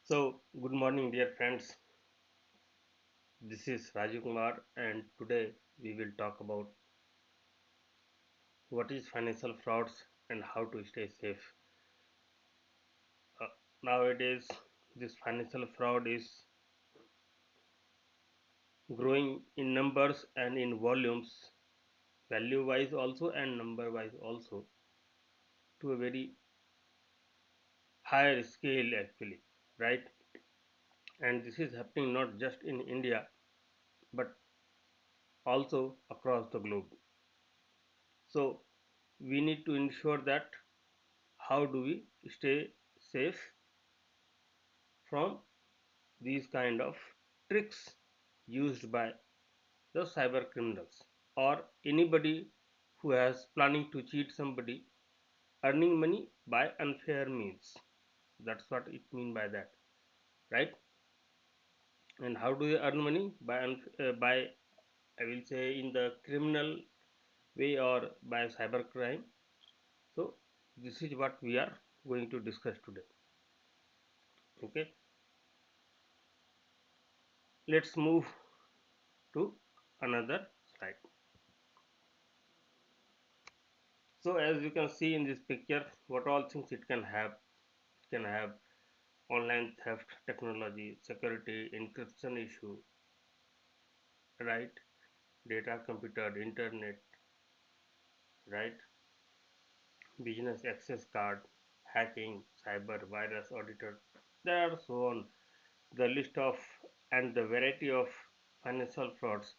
So, good morning, dear friends. This is Rajiv Kumar, and today we will talk about what is financial frauds and how to stay safe. Uh, Nowadays, this financial fraud is growing in numbers and in volumes, value wise also and number wise also, to a very higher scale actually, right? And this is happening not just in India but also across the globe. So, we need to ensure that how do we stay safe from these kind of tricks used by the cyber criminals or anybody who has planning to cheat somebody earning money by unfair means. That's what it mean by that, right? And how do they earn money by I will say in the criminal way or by cyber crime. So this is what we are going to discuss today. Okay, let's move to another slide. So as you can see in this picture, what all things it can have online theft technology, security, encryption issue, right? Data computer, internet, right? Business access card, hacking, cyber virus auditor. There are so on. The list of and the variety of financial frauds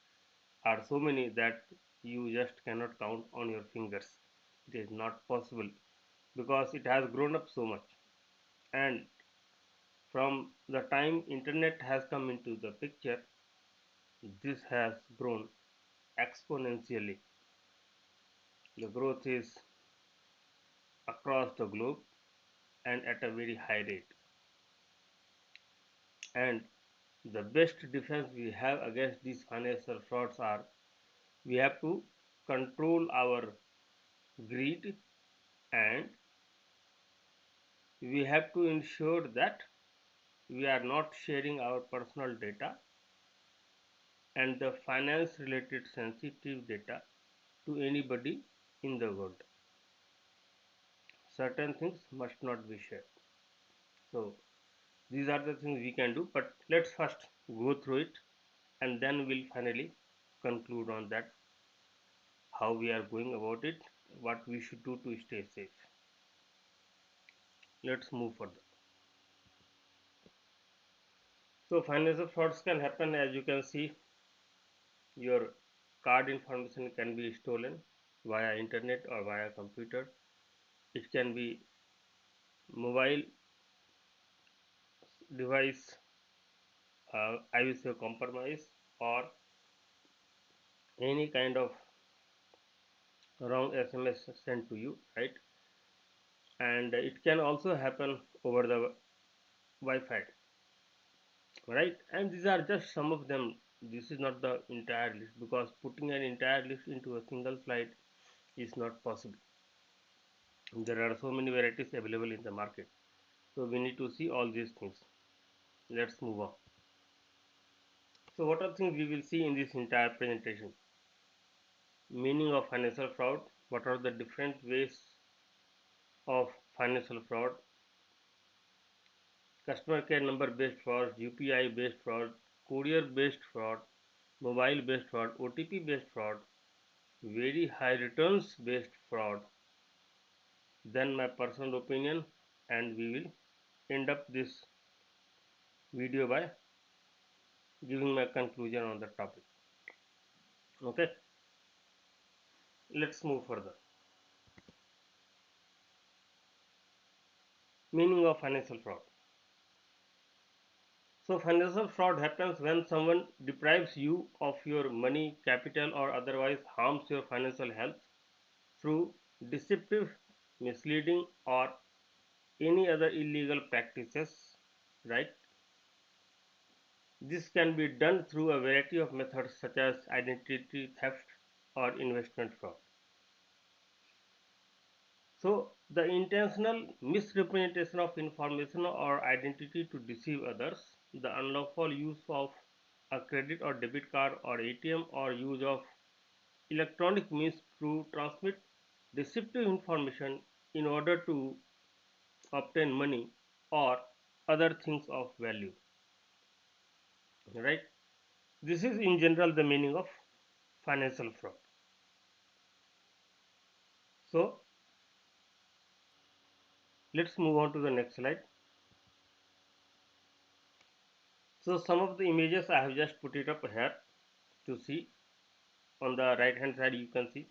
are so many that you just cannot count on your fingers. It is not possible because it has grown up so much. And from the time internet has come into the picture, this has grown exponentially. The growth is across the globe and at a very high rate. And the best defense we have against these financial frauds are we have to control our greed, and we have to ensure that we are not sharing our personal data and the finance related sensitive data to anybody in the world. Certain things must not be shared. So these are the things we can do, but let's first go through it and then we'll finally conclude on that how we are going about it, what we should do to stay safe. Let's move further. So financial frauds can happen. As you can see, your card information can be stolen via internet or via computer. It can be mobile device, I will say compromise, or any kind of wrong SMS sent to you, right? And it can also happen over the Wi-Fi, right? And these are just some of them. This is not the entire list because putting an entire list into a single slide is not possible. There are so many varieties available in the market, so we need to see all these things. Let's move on. So what are things we will see in this entire presentation? Meaning of financial fraud, what are the different ways of financial fraud, customer care number based fraud, UPI based fraud, courier based fraud, mobile based fraud, OTP based fraud, very high returns based fraud, then my personal opinion, and we will end up this video by giving my conclusion on the topic. Okay, let's move further. Meaning of financial fraud. So financial fraud happens when someone deprives you of your money, capital, or otherwise harms your financial health through deceptive, misleading, or any other illegal practices, right? This can be done through a variety of methods such as identity theft or investment fraud. So the intentional misrepresentation of information or identity to deceive others, the unlawful use of a credit or debit card or ATM or use of electronic means to transmit deceptive information in order to obtain money or other things of value, right? This is in general the meaning of financial fraud. So let's move on to the next slide. So some of the images I have just put it up here to see. On the right hand side you can see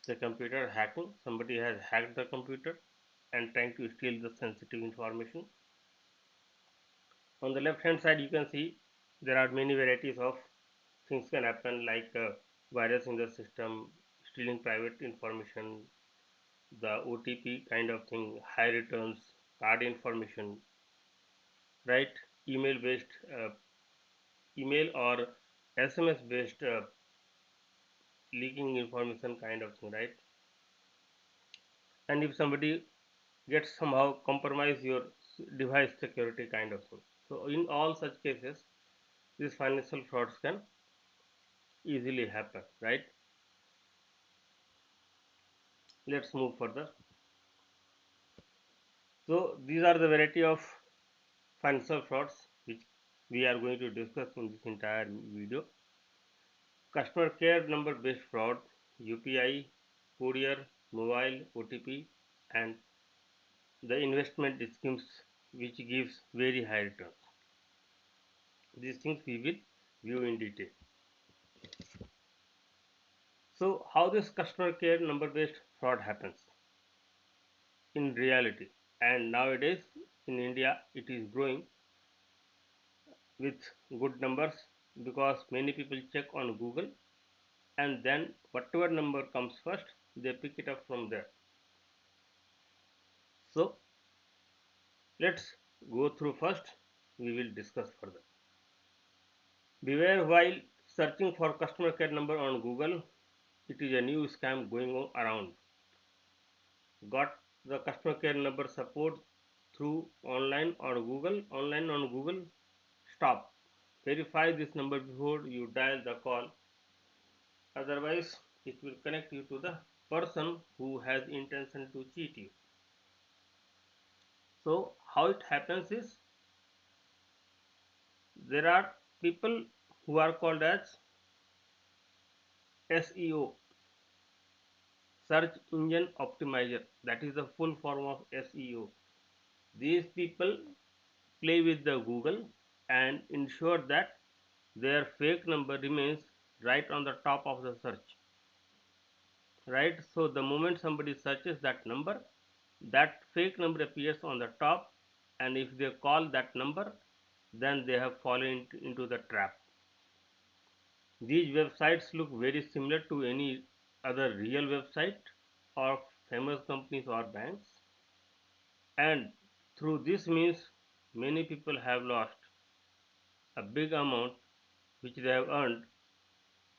the computer hacking. Somebody has hacked the computer and trying to steal the sensitive information. On the left hand side you can see there are many varieties of things can happen, like virus in the system, stealing private information, the OTP kind of thing, high returns, card information, right? Email based email or SMS based leaking information kind of thing, right? And if somebody gets somehow compromise your device security kind of thing. So in all such cases, these financial frauds can easily happen, right? Let's move further. So these are the variety of financial frauds which we are going to discuss in this entire video. Customer care number based fraud, UPI, courier, mobile, OTP, and the investment schemes which gives very high returns. These things we will view in detail. So how this customer care number based fraud happens in reality, and nowadays in India it is growing with good numbers because many people check on Google and then whatever number comes first they pick it up from there. So let's go through first, we will discuss further. Beware while searching for customer care number on Google, it is a new scam going around. Got the customer care number support through online on Google? Stop. Verify this number before you dial the call, otherwise it will connect you to the person who has intention to cheat you. So how it happens is there are people who are called as SEO, search engine optimizer, that is the full form of SEO. These people play with the Google and ensure that their fake number remains right on the top of the search, right? So the moment somebody searches that number, that fake number appears on the top, and if they call that number, then they have fallen into the trap. These websites look very similar to any other real website of famous companies or banks, and through this means many people have lost a big amount which they have earned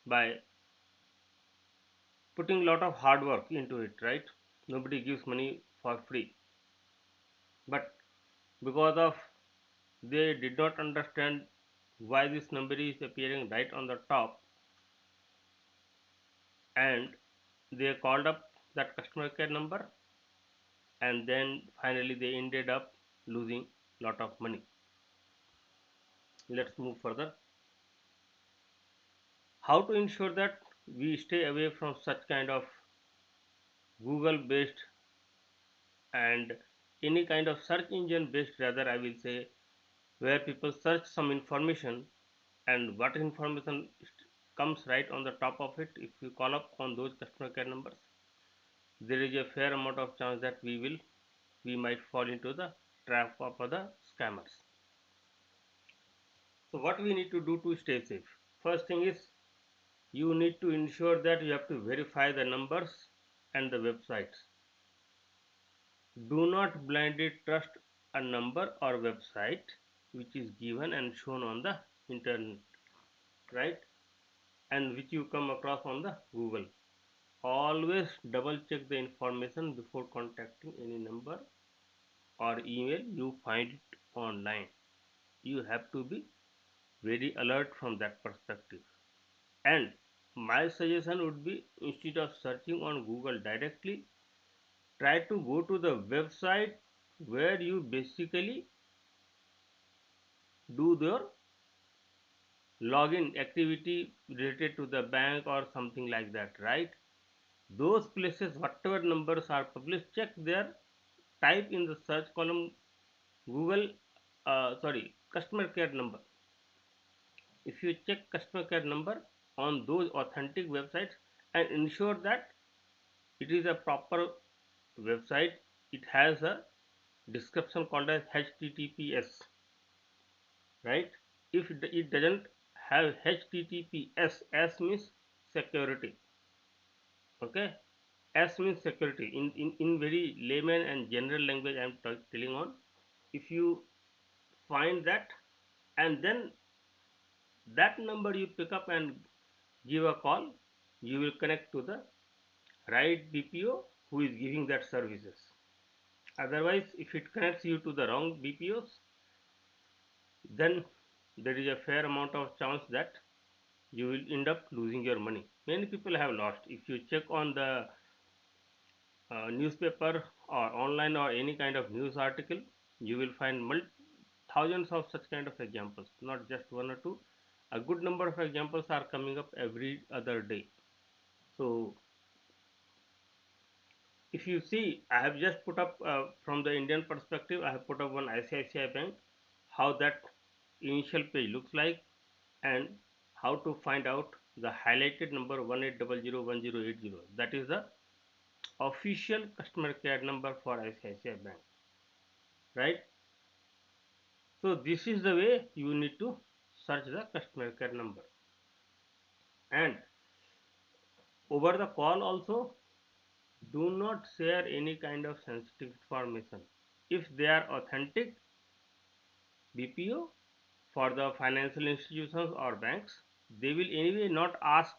by putting a lot of hard work into it, right? Nobody gives money for free, but because of they did not understand why this number is appearing right on the top, and they called up that customer care number, and then finally they ended up losing lot of money. Let's move further. How to ensure that we stay away from such kind of Google based and any kind of search engine based, rather I will say, where people search some information and what information comes right on the top of it, if you call up on those customer care numbers, there is a fair amount of chance that we might fall into the trap of the scammers. So what we need to do to stay safe? First thing is you need to ensure that you have to verify the numbers and the websites. Do not blindly trust a number or website which is given and shown on the internet, right? And which you come across on the Google always double check the information before contacting any number or email you find it online. You have to be very alert from that perspective. And my suggestion would be, instead of searching on Google directly, try to go to the website where you basically do your login activity related to the bank or something like that, right? Those places, whatever numbers are published, check there, type in the search column Google, customer care number. If you check customer care number on those authentic websites and ensure that it is a proper website, it has a description called as HTTPS, right? If it doesn't have HTTPS, S means security, okay? S means security. In very layman and general language, I am telling on. If you find that, and then that number you pick up and give a call, you will connect to the right BPO who is giving that services. Otherwise, if it connects you to the wrong BPOs, then there is a fair amount of chance that you will end up losing your money. Many people have lost. If you check on the newspaper or online or any kind of news article, you will find thousands of such kind of examples, not just one or two. A good number of examples are coming up every other day. So if you see, I have just put up from the Indian perspective, I have put up one ICICI Bank, how that initial page looks like, and how to find out the highlighted number 18001080. That is the official customer care number for ICICI Bank, right? So this is the way you need to search the customer care number. And over the call also, do not share any kind of sensitive information. If they are authentic BPO for the financial institutions or banks, they will anyway not ask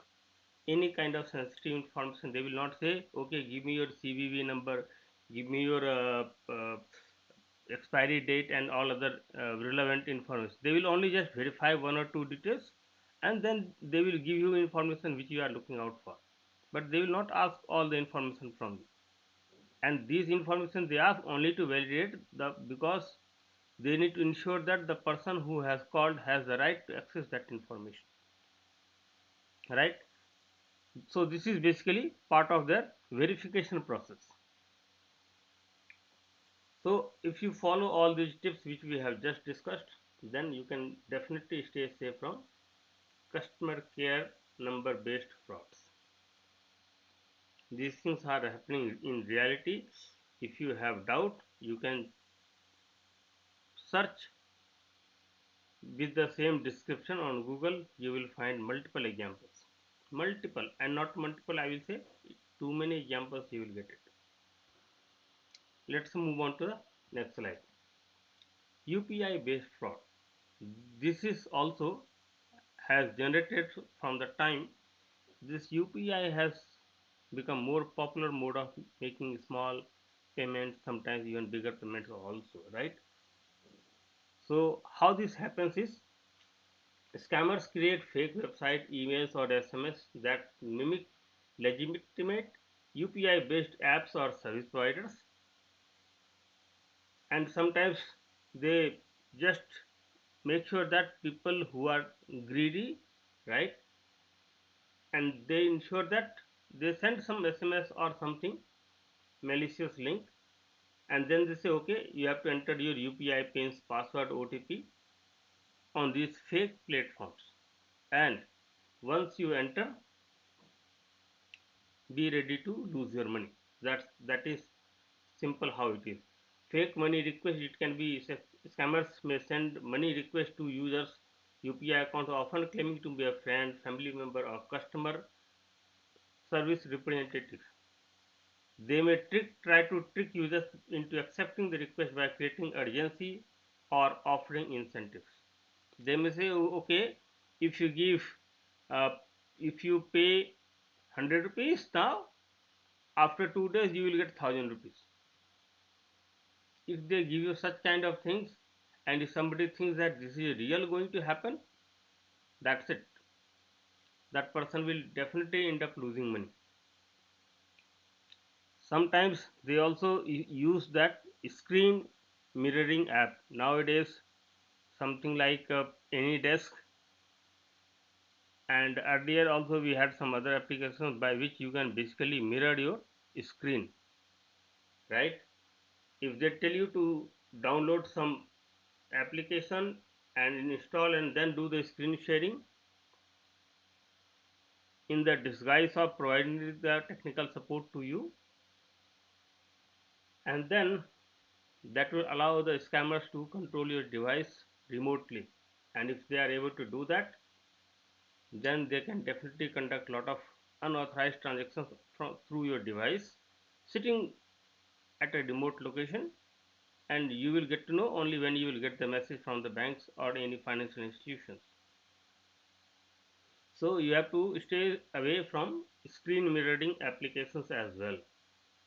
any kind of sensitive information. They will not say, okay, give me your CVV number, give me your expiry date and all other relevant information. They will only just verify one or two details, and then they will give you information which you are looking out for. But they will not ask all the information from you. And these information they ask only to validate the, because they need to ensure that the person who has called has the right to access that information, right? So this is basically part of their verification process. So if you follow all these tips which we have just discussed, then you can definitely stay safe from customer care number based frauds. These things are happening in reality. If you have doubt, you can search with the same description on Google. You will find multiple examples, multiple and not multiple, I will say too many examples you will get it. Let's move on to the next slide. UPI based fraud. This is also has generated from the time this UPI has become more popular mode of making small payments, sometimes even bigger payments also, right? So how this happens is, scammers create fake website, emails or SMS that mimic legitimate UPI based apps or service providers, and sometimes they just make sure that people who are greedy, right, and they ensure that they send some SMS or something malicious link, and then they say, okay, you have to enter your UPI pins, password, OTP on these fake platforms, and once you enter, be ready to lose your money. That is simple how it is. Fake money request, it can be, scammers may send money request to users UPI account, often claiming to be a friend, family member or customer service representative. They may try to trick users into accepting the request by creating urgency or offering incentives. They may say, "Oh, okay, if you give, uh, if you pay 100 rupees now, after 2 days you will get 1,000 rupees. If they give you such kind of things, and if somebody thinks that this is real going to happen, that's it. That person will definitely end up losing money. Sometimes they also use that screen mirroring app nowadays, something like AnyDesk, and earlier also we had some other applications by which you can basically mirror your screen, right? If they tell you to download some application and install and then do the screen sharing in the disguise of providing the technical support to you, and then that will allow the scammers to control your device remotely. And if they are able to do that, then they can definitely conduct a lot of unauthorized transactions through your device sitting at a remote location, and you will get to know only when you will get the message from the banks or any financial institutions. So you have to stay away from screen mirroring applications as well.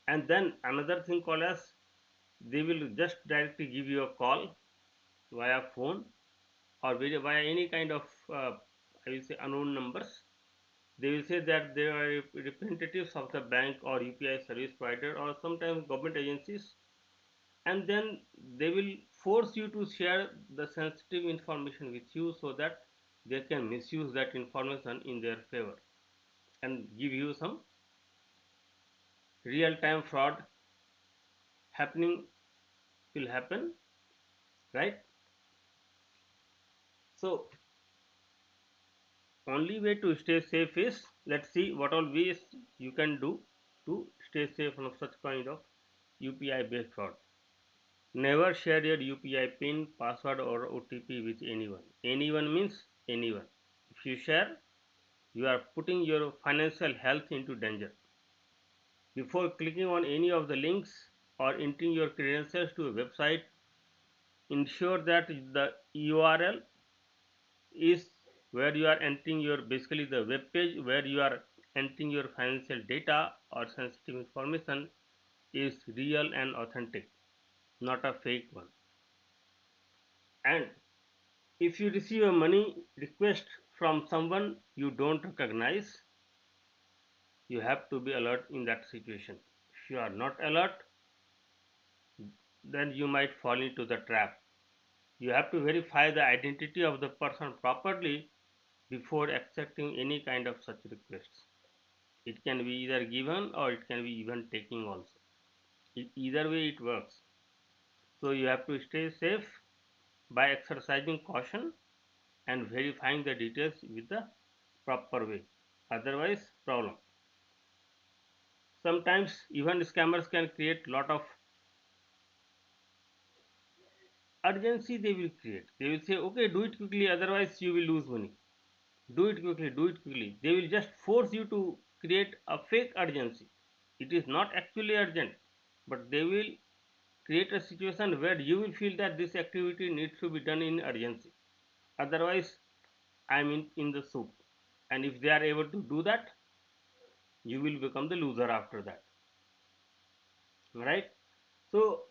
And then another thing called as, they will just directly give you a call via phone or via any kind of I will say unknown numbers. They will say that they are representatives of the bank or UPI service provider or sometimes government agencies, and then they will force you to share the sensitive information with you so that they can misuse that information in their favor and give you some real time fraud happening will happen, right? So only way to stay safe is, let's see what all ways you can do to stay safe from such kind of UPI based fraud. Never share your UPI pin, password or OTP with anyone. Anyone means anyone. If you share, you are putting your financial health into danger. Before clicking on any of the links or entering your credentials to a website, ensure that the URL is where you are entering your, basically the web page where you are entering your financial data or sensitive information is real and authentic, not a fake one. And if you receive a money request from someone you don't recognize, you have to be alert in that situation. If you are not alert, then you might fall into the trap. You have to verify the identity of the person properly before accepting any kind of such requests. It can be either given or it can be even taking also. Either way it works. So you have to stay safe by exercising caution and verifying the details with the proper way. Otherwise, problem. Sometimes even scammers can create lot of urgency. They will create. They will say, okay, do it quickly, otherwise you will lose money. Do it quickly, do it quickly. They will just force you to create a fake urgency. It is not actually urgent, but they will create a situation where you will feel that this activity needs to be done in urgency. Otherwise, I am in the soup. And if they are able to do that, you will become the loser after that. Right? So,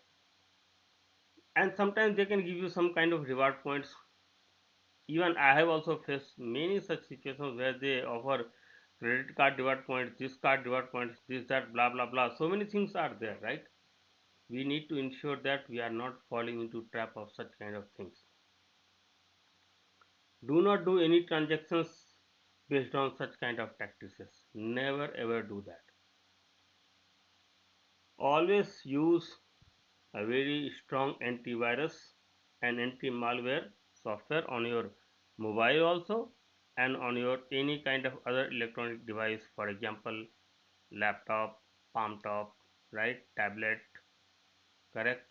and sometimes they can give you some kind of reward points. Even I have also faced many such situations where they offer credit card reward points, this card reward points, this, that, blah, blah, blah. So many things are there, right? We need to ensure that we are not falling into trap of such kind of things. Do not do any transactions based on such kind of practices. Never ever do that. Always use a very strong antivirus and anti-malware software on your mobile also, and on your any kind of other electronic device, for example laptop, palm top, right, tablet, correct,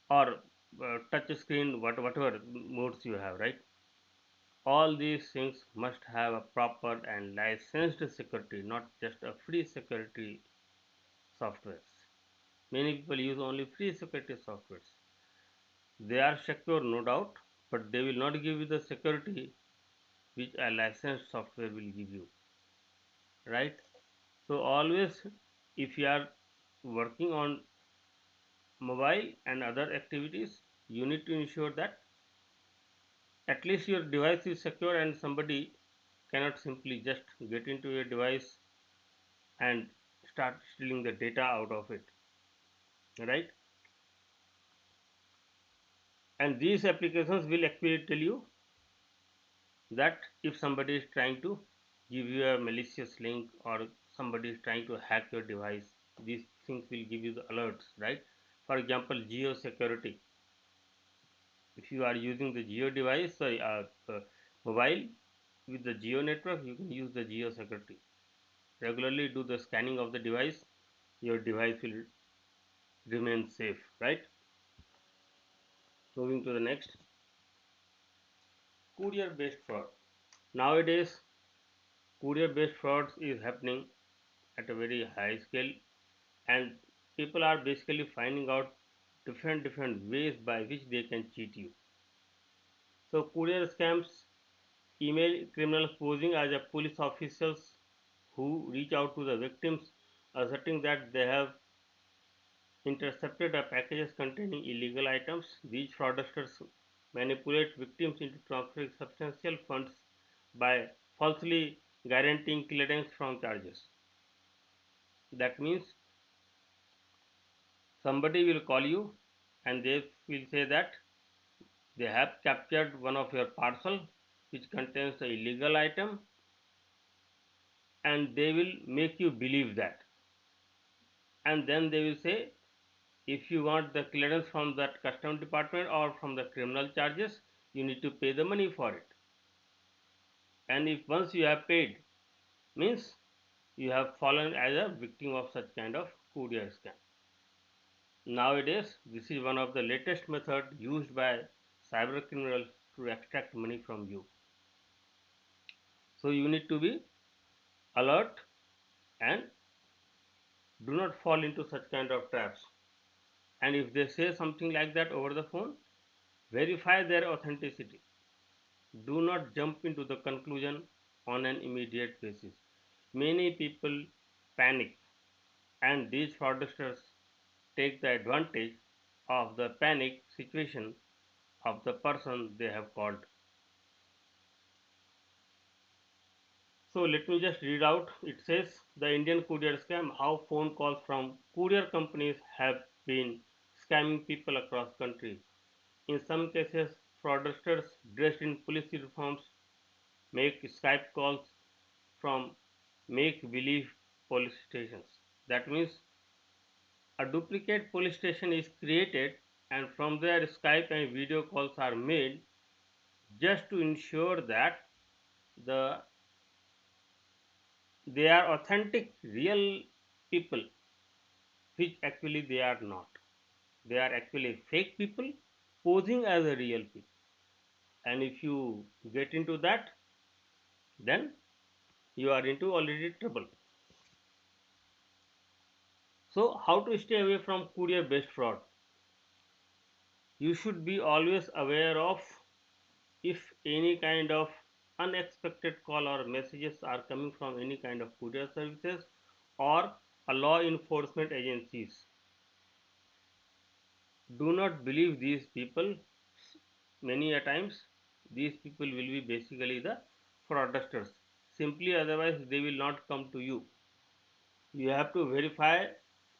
or touch screen, whatever modes you have, right. All these things must have a proper and licensed security, not just a free security softwares. Many people use only free security softwares. They are secure, no doubt, but they will not give you the security which a licensed software will give you, right? So always If you are working on mobile and other activities, you need to ensure that at least your device is secure and somebody cannot simply just get into your device and start stealing the data out of it, right? And these applications will actually tell you that if somebody is trying to give you a malicious link or somebody is trying to hack your device, these things will give you the alerts, right? For example, geo security. If you are using the geo device, mobile with the geo network, you can use the geo security. Regularly do the scanning of the device, your device will remain safe, right? Moving to the next, courier based fraud. Nowadays, courier based frauds is happening at a very high scale, and people are basically finding out different ways by which they can cheat you. So courier scams, email criminals posing as a police officers who reach out to the victims asserting that they have intercepted a packages containing illegal items. These fraudsters manipulate victims into transferring substantial funds by falsely guaranteeing clearance from charges. That means somebody will call you and they will say that they have captured one of your parcel which contains the illegal item, and they will make you believe that, and then they will say if you want the clearance from that custom department or from the criminal charges, you need to pay the money for it. And if once you have paid, means you have fallen as a victim of such kind of courier scam. Nowadays, this is one of the latest method used by cyber criminals to extract money from you. So you need to be alert and do not fall into such kind of traps. And if they say something like that over the phone, verify their authenticity. Do not jump into the conclusion on an immediate basis. Many people panic, and these fraudsters take the advantage of the panic situation of the person they have called. So let me just read out. It says the Indian courier scam, how phone calls from courier companies have been scamming people across country. In some cases, fraudsters dressed in police uniforms make Skype calls from make-believe police stations. That means a duplicate police station is created, and from there Skype and video calls are made just to ensure that the they are authentic real people, which actually they are not. They are actually fake people posing as a real people. And if you get into that, then you are into already trouble. So how to stay away from courier based fraud? You should be always aware of if any kind of unexpected call or messages are coming from any kind of courier services or a law enforcement agencies. Do not believe these people. Many a times these people will be basically the fraudsters. Simply otherwise they will not come to you. You have to verify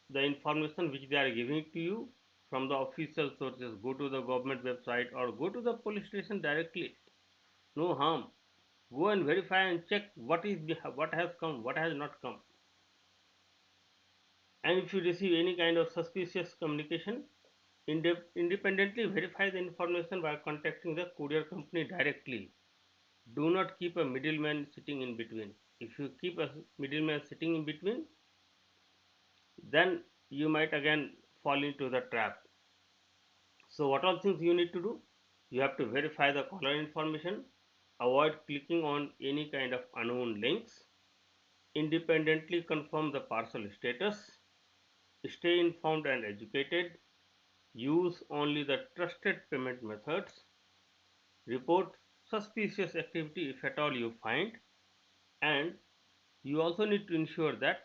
the information which they are giving to you from the official sources. Go to the government website or go to the police station directly. No harm. Go and verify and check what has come, what has not come. And if you receive any kind of suspicious communication, independently verify the information by contacting the courier company directly. Do not keep a middleman sitting in between. If you keep a middleman sitting in between, then you might again fall into the trap. So what all things you need to do? You have to verify the caller information, avoid clicking on any kind of unknown links, independently confirm the parcel status, stay informed and educated, use only the trusted payment methods, report suspicious activity if at all you find, and you also need to ensure that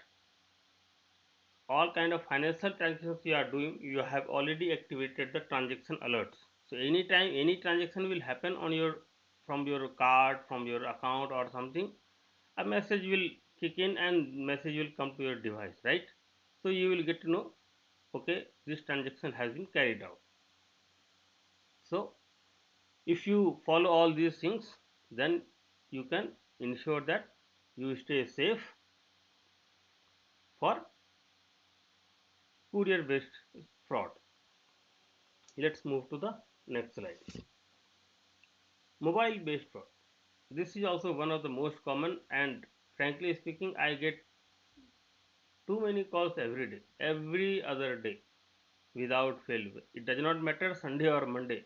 all kind of financial transactions you are doing, you have already activated the transaction alerts. So anytime any transaction will happen on your, from your card, from your account or something, a message will kick in and message will come to your device, right? So you will get to know, okay, this transaction has been carried out. So if you follow all these things, then you can ensure that you stay safe for courier based fraud. Let's move to the next slide. Mobile based fraud. This is also one of the most common, and frankly speaking, I get too many calls every day, every other day, without fail. It does not matter Sunday or Monday.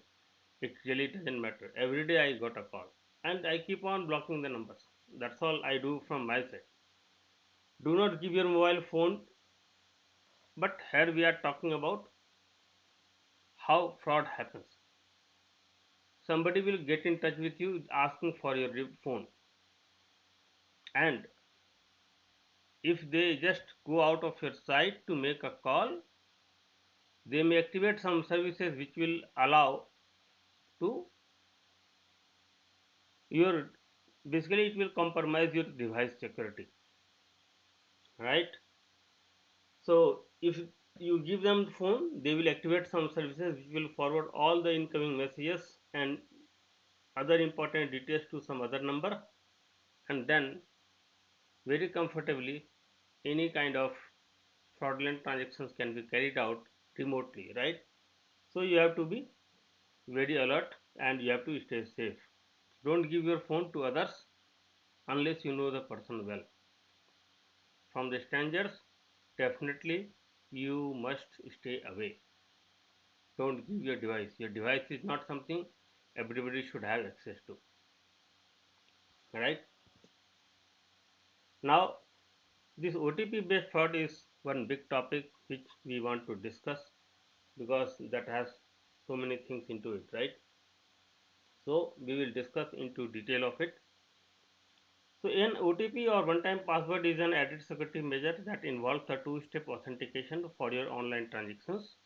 It really doesn't matter. Every day I got a call, and I keep on blocking the numbers. That's all I do from my side. Do not give your mobile phone. But here we are talking about how fraud happens. Somebody will get in touch with you asking for your phone, and if they just go out of your site to make a call, they may activate some services which will allow to your, basically it will compromise your device security, right? So if you give them the phone, they will activate some services which will forward all the incoming messages and other important details to some other number, and then very comfortably any kind of fraudulent transactions can be carried out remotely, right? So you have to be very alert and you have to stay safe. Don't give your phone to others unless you know the person well. From the strangers, definitely you must stay away. Don't give your device. Your device is not something everybody should have access to, right? Now, this OTP based fraud is one big topic which we want to discuss because that has so many things into it, right? So we will discuss into detail of it. So an OTP or one-time password is an added security measure that involves a two-step authentication for your online transactions.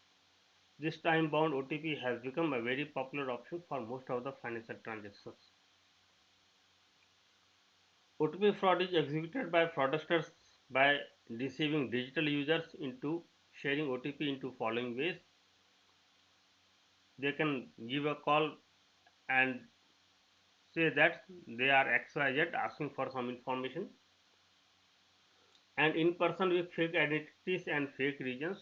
This time-bound OTP has become a very popular option for most of the financial transactions. OTP fraud is executed by fraudsters by deceiving digital users into sharing OTP into following ways. They can give a call and say that they are XYZ asking for some information, and in person with fake identities and fake regions.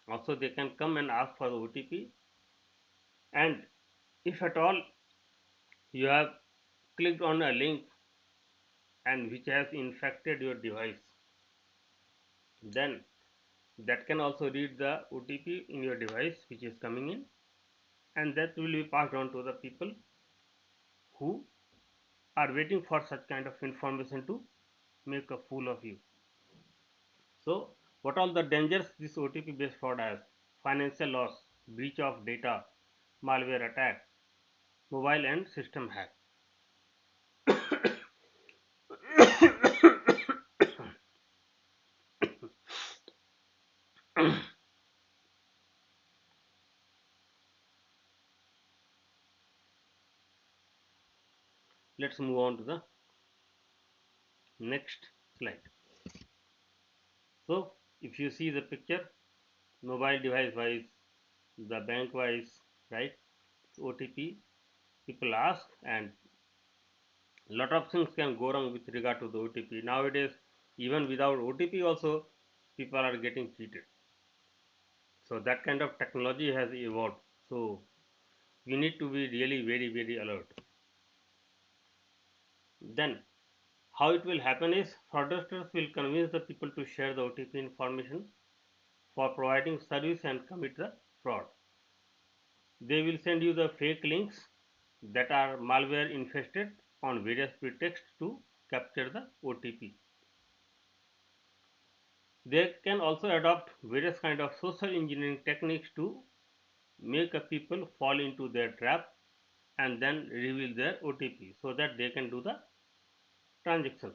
Also, they can come and ask for the OTP, and if at all you have clicked on a link and which has infected your device, then that can also read the OTP in your device which is coming in, and that will be passed on to the people who are waiting for such kind of information to make a fool of you. So, what all the dangers this OTP based fraud has? Financial loss, breach of data, malware attack, mobile and system hack. Let's move on to the next slide. So, if you see the picture, mobile device wise, the bank wise, right? OTP, people ask, and lot of things can go wrong with regard to the OTP. Nowadays, even without OTP, also people are getting cheated. So that kind of technology has evolved. So we need to be really very alert. Then how it will happen is fraudsters will convince the people to share the OTP information for providing service and commit the fraud. They will send you the fake links that are malware infested on various pretexts to capture the OTP. They can also adopt various kind of social engineering techniques to make a people fall into their trap and then reveal their OTP so that they can do the transaction.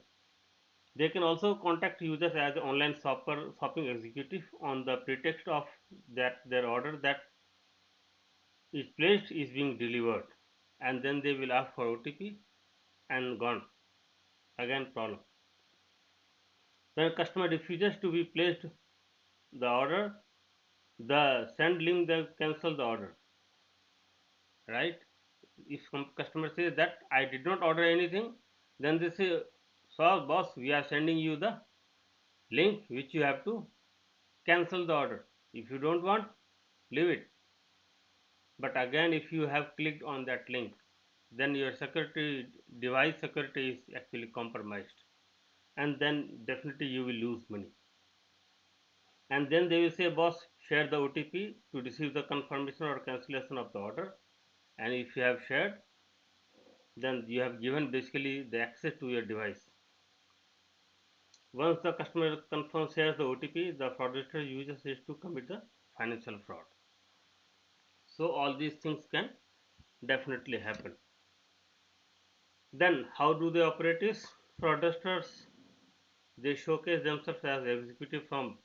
They can also contact users as an online shopping executive on the pretext of that their order that is placed is being delivered, and then they will ask for OTP and gone again problem. When a customer refuses to be placed the order, the send link they cancel the order, right? If some customer says that I did not order anything, then they say, so boss, we are sending you the link which you have to cancel the order. If you don't want, leave it. But again, if you have clicked on that link, then your security device security is actually compromised, and then definitely you will lose money. And then they will say, boss, share the OTP to receive the confirmation or cancellation of the order. And if you have shared, then you have given basically the access to your device. Once the customer confirms shares the OTP, the fraudster uses it to commit the financial fraud. So all these things can definitely happen. Then how do they operate is fraudsters, they showcase themselves as executive from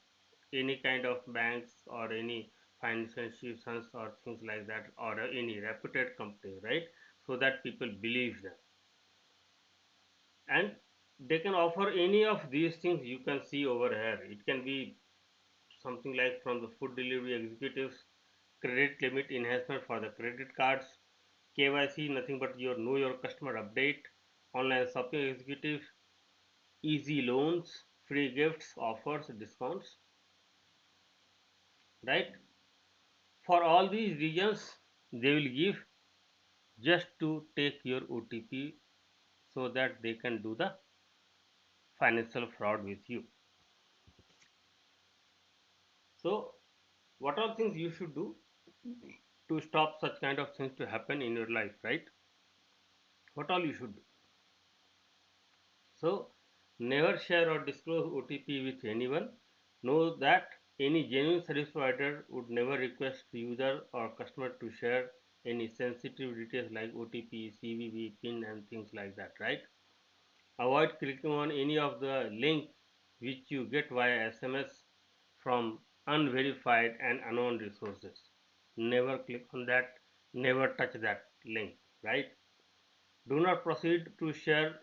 any kind of banks or any financial institutions or things like that, or any reputed company, right? So that people believe them, and they can offer any of these things you can see over here. It can be something like from the food delivery executives, credit limit enhancement for the credit cards, KYC, nothing but your know your customer update, online shopping executive, easy loans, free gifts, offers, discounts, right? For all these reasons, they will give just to take your OTP so that they can do the financial fraud with you. So, what are things you should do to stop such kind of things to happen in your life, right? What all you should do? So, never share or disclose OTP with anyone. Know that any genuine service provider would never request user or customer to share any sensitive details like OTP, CVV, PIN, and things like that, right? Avoid clicking on any of the link which you get via SMS from unverified and unknown resources. Never click on that, never touch that link, right? Do not proceed to share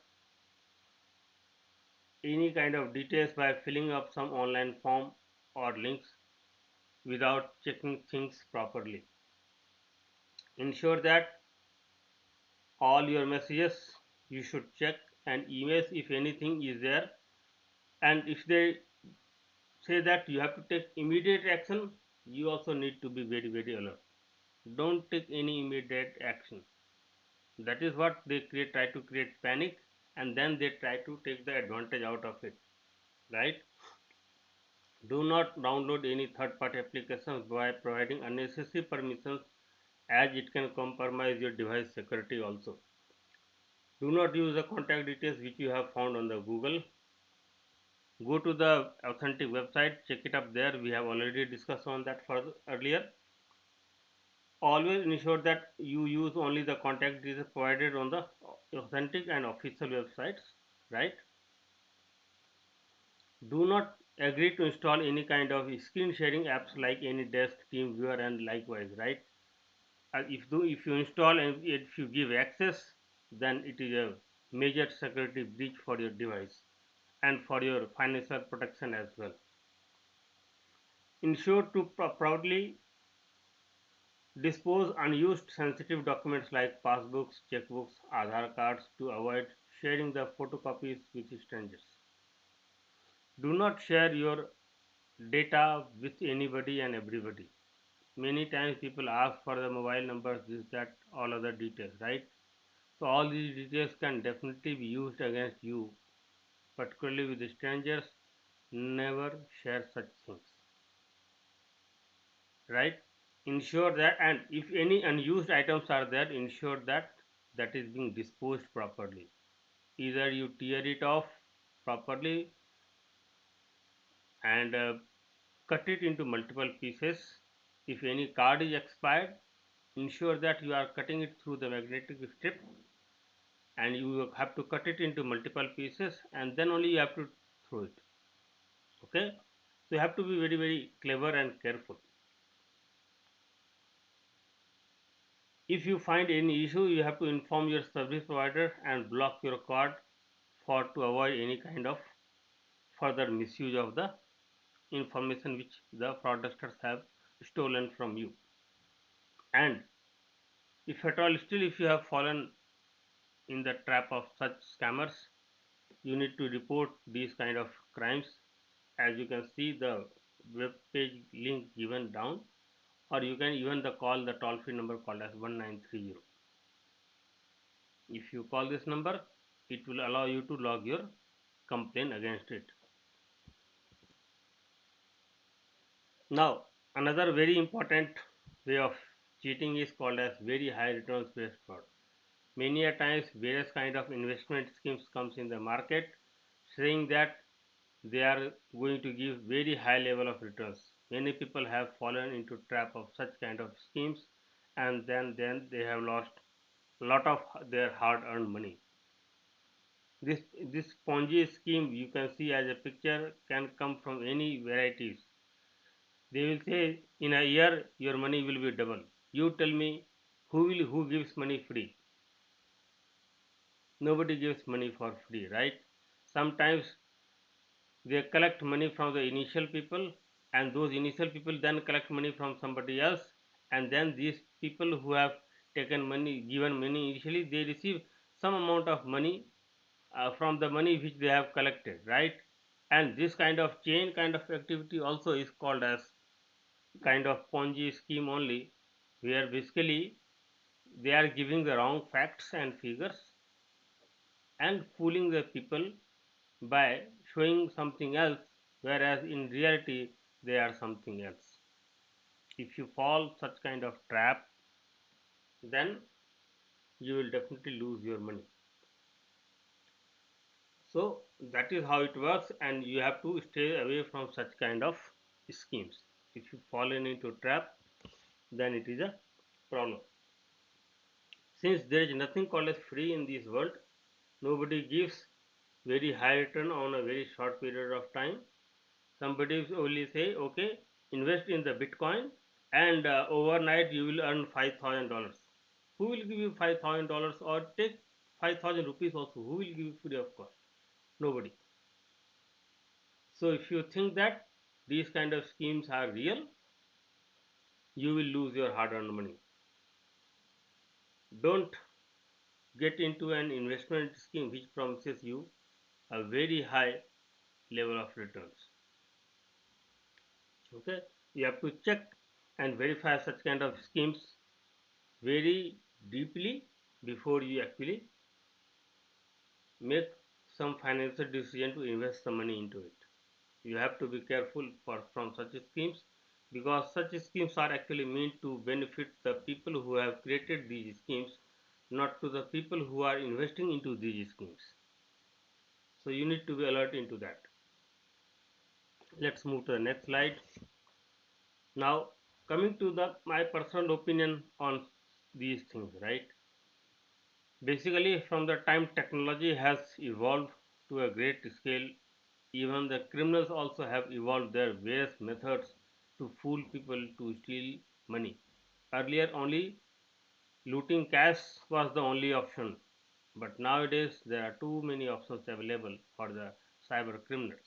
any kind of details by filling up some online form or links without checking things properly. Ensure that all your messages you should check, and emails if anything is there, and if they say that you have to take immediate action, you also need to be very alert. Don't take any immediate action. That is what they try to create panic, and then they try to take the advantage out of it, right? Do not download any third party applications by providing unnecessary permissions, as it can compromise your device security also. Do not use the contact details which you have found on the Google. Go to the authentic website, check it up there. We have already discussed on that further earlier. Always ensure that you use only the contact details provided on the authentic and official websites, right? Do not agree to install any kind of screen sharing apps like AnyDesk, TeamViewer, and likewise, right? If you install and if you give access, then it is a major security breach for your device and for your financial protection as well. Ensure to proudly dispose unused sensitive documents like passbooks, checkbooks, Aadhaar cards to avoid sharing the photocopies with strangers. Do not share your data with anybody and everybody. Many times people ask for the mobile numbers, this, that, all other details, right? So all these details can definitely be used against you, particularly with strangers. Never share such things, right? Ensure that, and if any unused items are there, ensure that that is being disposed properly. Either you tear it off properly and cut it into multiple pieces. If any card is expired, ensure that you are cutting it through the magnetic strip, and you have to cut it into multiple pieces, and then only you have to through it. Okay, so you have to be very very clever and careful. If you find any issue, you have to inform your service provider and block your card for to avoid any kind of further misuse of the information which the fraudsters have stolen from you. And if at all still if you have fallen in the trap of such scammers, you need to report these kind of crimes. As you can see the web page link given down, or you can even the call the toll free number called as 1930. If you call this number, it will allow you to log your complaint against it. Now, another very important way of cheating is called as very high returns based fraud. Many a times various kind of investment schemes comes in the market saying that they are going to give very high level of returns. Many people have fallen into trap of such kind of schemes, and then they have lost a lot of their hard earned money. This Ponzi scheme you can see as a picture can come from any varieties. They will say in a year your money will be double. You tell me who gives money free? Nobody gives money for free, right? Sometimes they collect money from the initial people, and those initial people then collect money from somebody else, and then these people who have taken money given money initially, they receive some amount of money from the money which they have collected, right? And this kind of chain kind of activity also is called as kind of Ponzi scheme only, where basically they are giving the wrong facts and figures and fooling the people by showing something else, whereas in reality they are something else. If you fall such kind of trap, then you will definitely lose your money. So that is how it works, and you have to stay away from such kind of schemes. If you fallen into a trap, then it is a problem. Since there is nothing called as free in this world, nobody gives very high return on a very short period of time. Somebody will only say, okay, invest in the Bitcoin, and overnight you will earn $5,000. Who will give you $5,000, or take 5,000 rupees also? Who will give you free of cost? Nobody. So if you think that these kind of schemes are real, you will lose your hard-earned money. Don't get into an investment scheme which promises you a very high level of returns. Okay, you have to check and verify such kind of schemes very deeply before you actually make some financial decision to invest some money into it. You have to be careful from such schemes, because such schemes are actually meant to benefit the people who have created these schemes, not to the people who are investing into these schemes. So you need to be alert into that. Let's move to the next slide. Now, coming to the my personal opinion on these things, right? Basically, from the time technology has evolved to a great scale, even the criminals also have evolved their various methods to fool people to steal money. Earlier, only looting cash was the only option, but nowadays there are too many options available for the cyber criminals.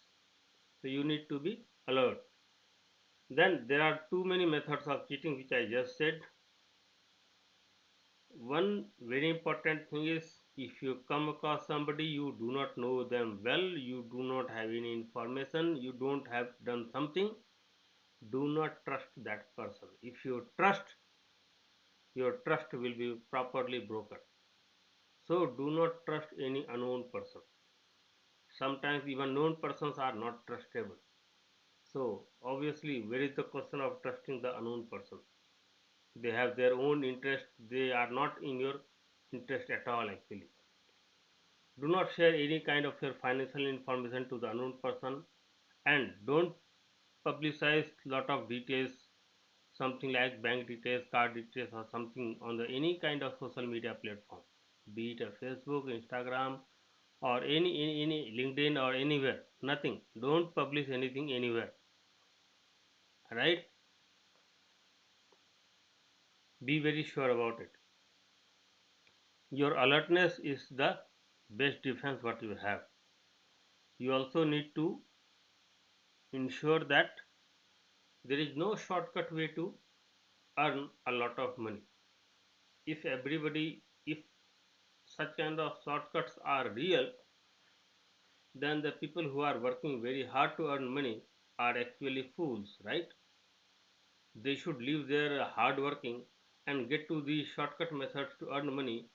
So you need to be alert. Then there are too many methods of cheating, which I just said. One very important thing is, if you come across somebody, you do not know them well, you do not have any information, you don't have done something, do not trust that person. If you trust, your trust will be properly broken. So do not trust any unknown person. Sometimes even known persons are not trustable. So obviously, where is the question of trusting the unknown person? They have their own interest, they are not in your interest at all actually. Do not share any kind of your financial information to the unknown person, and don't publicize lot of details, something like bank details, card details, or something on the any kind of social media platform, be it a Facebook, Instagram, or any LinkedIn or anywhere. Nothing. Don't publish anything anywhere. Right? Be very sure about it. Your alertness is the best defense what you have. You also need to ensure that there is no shortcut way to earn a lot of money. If such kind of shortcuts are real, then the people who are working very hard to earn money are actually fools, right? They should leave their hard working and get to these shortcut methods to earn money,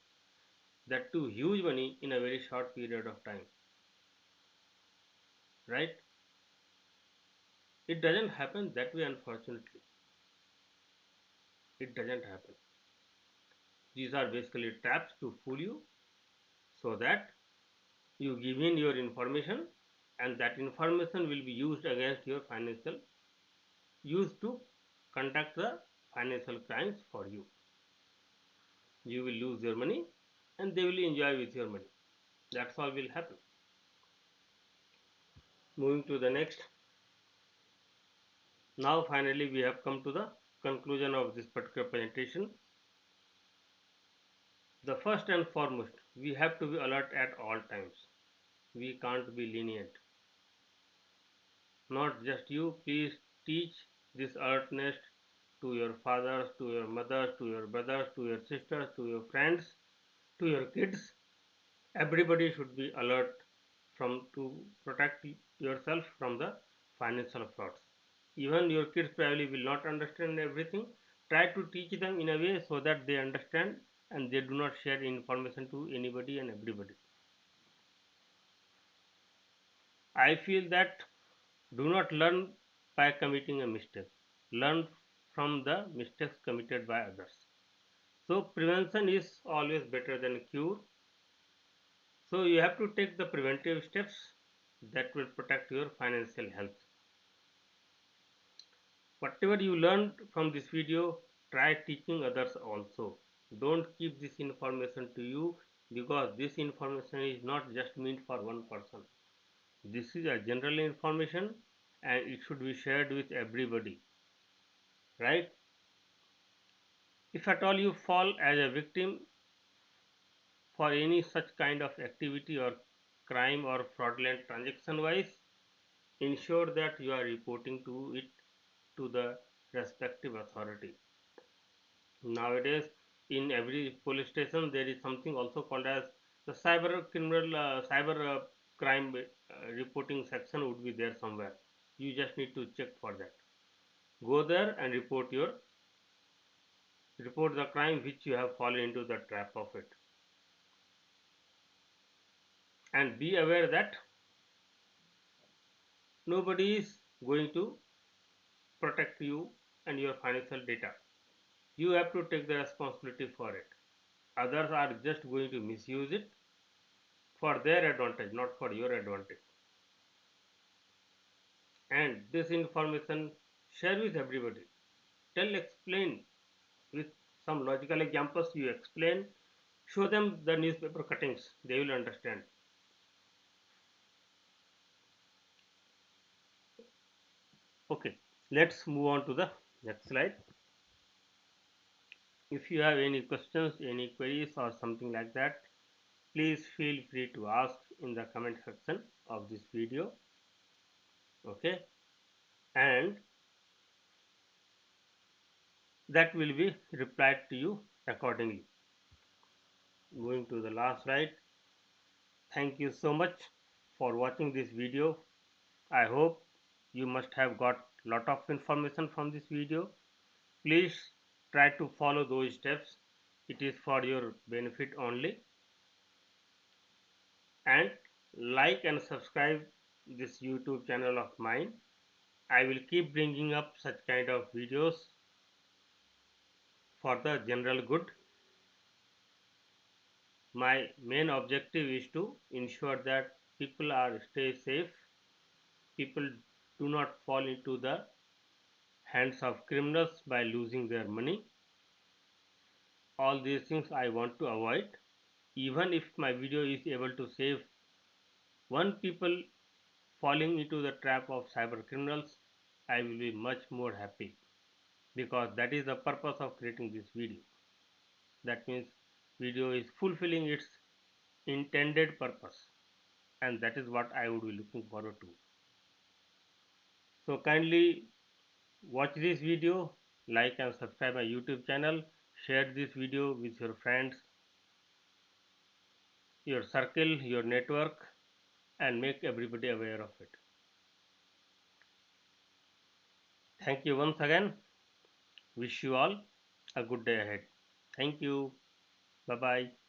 that too huge money in a very short period of time, right? It doesn't happen that way, unfortunately. It doesn't happen. These are basically traps to fool you so that you give in your information, and that information will be used against your financial, used to conduct the financial crimes for you. You will lose your money and they will enjoy with your money. That's all will happen. Moving to the next. Now finally we have come to the conclusion of this particular presentation. The first and foremost, we have to be alert at all times. We can't be lenient. Not just you, please teach this alertness to your fathers, to your mothers, to your brothers, to your sisters, to your friends, to your kids. Everybody should be alert from to protect yourself from the financial frauds. Even your kids probably will not understand everything. Try to teach them in a way so that they understand and they do not share information to anybody and everybody. I feel that do not learn by committing a mistake. Learn from the mistakes committed by others. So prevention is always better than cure. So you have to take the preventive steps that will protect your financial health. Whatever you learned from this video, try teaching others also. Don't keep this information to you, because this information is not just meant for one person. This is a general information and it should be shared with everybody, right? If at all you fall as a victim for any such kind of activity or crime or fraudulent transaction wise, ensure that you are reporting to it to the respective authority. Nowadays, in every police station, there is something also called as the cyber crime reporting section would be there somewhere. You just need to check for that. Go there and report the crime which you have fallen into the trap of it, and be aware that nobody is going to protect you and your financial data. You have to take the responsibility for it. Others are just going to misuse it for their advantage, not for your advantage. And this information share with everybody. Explain with some logical examples. You explain, show them the newspaper cuttings, they will understand. Okay, let's move on to the next slide. If you have any questions, any queries or something like that, please feel free to ask in the comment section of this video. Okay, and that will be replied to you accordingly. Going to the last slide. Thank you so much for watching this video. I hope you must have got lot of information from this video. Please try to follow those steps. It is for your benefit only. And like and subscribe this YouTube channel of mine. I will keep bringing up such kind of videos for the general good. My main objective is to ensure that people are stay safe, people do not fall into the hands of criminals by losing their money. All these things I want to avoid. Even if my video is able to save One people falling into the trap of cyber criminals, I will be much more happy because that is the purpose of creating this video. That means video is fulfilling its intended purpose, and that is what I would be looking forward to. So kindly watch this video, like and subscribe my YouTube channel, share this video with your friends, your circle, your network, and make everybody aware of it. Thank you once again. Wish you all a good day ahead. Thank you. Bye bye.